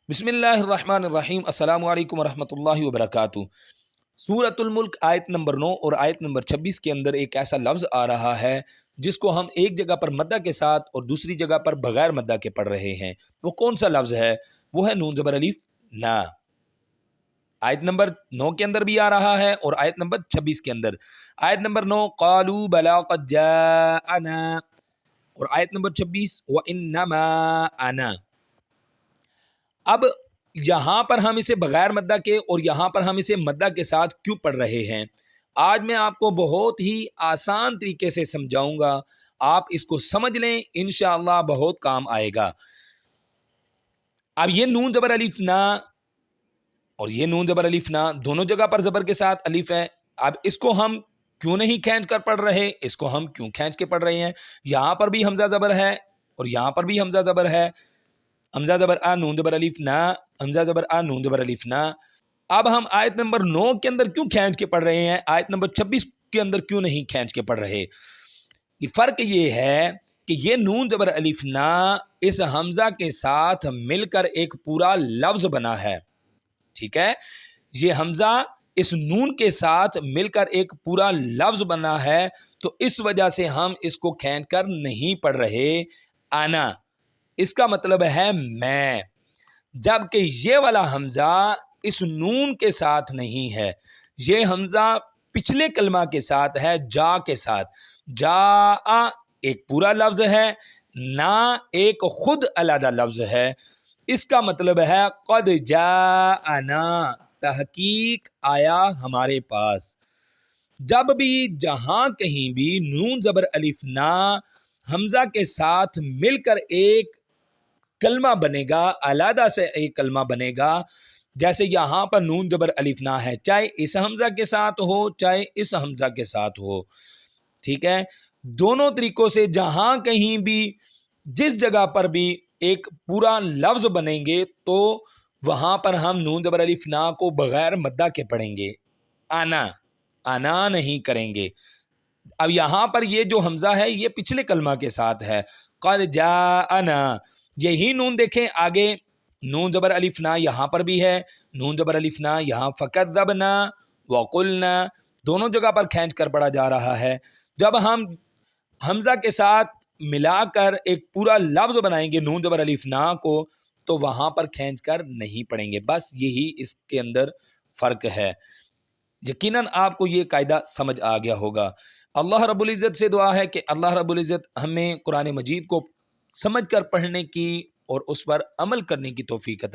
بسم اللہ الرحمن الرحیم۔ السلام علیکم ورحمۃ اللہ وبرکاتہ۔ سورۃ الملک آیت نمبر 9 اور آیت نمبر 26 کے اندر ایک ایسا لفظ آ رہا ہے جس کو ہم ایک جگہ پر مدہ کے ساتھ اور دوسری جگہ پر بغیر مدہ کے پڑھ رہے ہیں۔ وہ کون سا لفظ ہے؟ وہ ہے نون زبر الف نا۔ آیت نمبر 9 کے اندر بھی آ رہا ہے اور آیت نمبر 26 کے اندر۔ آیت نمبر 9 قالوا بلا قد جاءنا، اور آیت نمبر 26 وَإِنَّمَا أَنَا۔ اب یہاں پر ہم اسے بغیر مدہ کے اور یہاں پر ہم اسے مدہ کے ساتھ کیوں پڑھ رہے ہیں؟ آج میں آپ کو بہت ہی آسان طریقے سے سمجھاؤں گا، آپ اس کو سمجھ لیں، انشاءاللہ بہت کام آئے گا۔ اب یہ نون زبر الف نا اور یہ نون زبر الف نا دونوں جگہ پر زبر کے ساتھ الف ہے۔ اب اس کو ہم کیوں نہیں کھینچ کر پڑھ رہے؟ اس کو ہم کیوں کھینچ کے پڑھ رہے ہیں؟ یہاں پر بھی حمزہ زبر ہے اور یہاں پر بھی حمزہ زبر ہے۔ حمزہ زبر آ نون زبر الف نا، حمزہ زبر آ نون زبر الف نا۔ اب ہم آیت نمبر 9 کے اندر کیوں کھینچ کے پڑھ رہے ہیں؟ آیت نمبر 26 کے اندر کیوں نہیں کھینچ کے پڑھ رہے؟ یہ فرق یہ ہے کہ یہ نون زبر الف نا اس حمزہ کے ساتھ مل کر ایک پورا لفظ بنا ہے، ٹھیک ہے؟ یہ حمزہ اس نون کے ساتھ مل کر ایک پورا لفظ بنا ہے، تو اس وجہ سے ہم اس کو کھینچ کر نہیں پڑھ رہے۔ آنا اس کا مطلب ہے میں، جبکہ یہ والا حمزہ اس نون کے ساتھ نہیں ہے، یہ حمزہ پچھلے کلمہ کے ساتھ ہے، جا کے ساتھ۔ جا ایک پورا لفظ ہے، نا ایک خود علیحدہ لفظ ہے۔ اس کا مطلب ہے قد جاءنا، تحقیق آیا ہمارے پاس۔ جب بھی جہاں کہیں بھی نون زبر الف نا حمزہ کے ساتھ مل کر ایک کلمہ بنے گا، علیحدہ سے ایک کلمہ بنے گا، جیسے یہاں پر نون زبر الف نا ہے، چاہے اس حمزہ کے ساتھ ہو چاہے اس حمزہ کے ساتھ ہو، ٹھیک ہے؟ دونوں طریقوں سے جہاں کہیں بھی جس جگہ پر بھی ایک پورا لفظ بنیں گے تو وہاں پر ہم نون زبر الف نا کو بغیر مدہ کے پڑھیں گے، آنا آنا نہیں کریں گے۔ اب یہاں پر یہ جو حمزہ ہے یہ پچھلے کلمہ کے ساتھ ہے، قد جاءنا۔ یہی نون دیکھیں آگے، نون زبر الف نا یہاں پر بھی ہے، نون زبر الف نا یہاں فکذبنا وقلنا، دونوں جگہ پر کھینچ کر پڑھا جا رہا ہے۔ جب ہم حمزہ کے ساتھ ملا کر ایک پورا لفظ بنائیں گے نون زبر الف نا کو، تو وہاں پر کھینچ کر نہیں پڑھیں گے، بس یہی اس کے اندر فرق ہے۔ یقیناً آپ کو یہ قاعدہ سمجھ آ گیا ہوگا۔ اللہ رب العزت سے دعا ہے کہ اللہ رب العزت ہمیں قرآن مجید کو سمجھ کر پڑھنے کی اور اس پر عمل کرنے کی توفیق عطا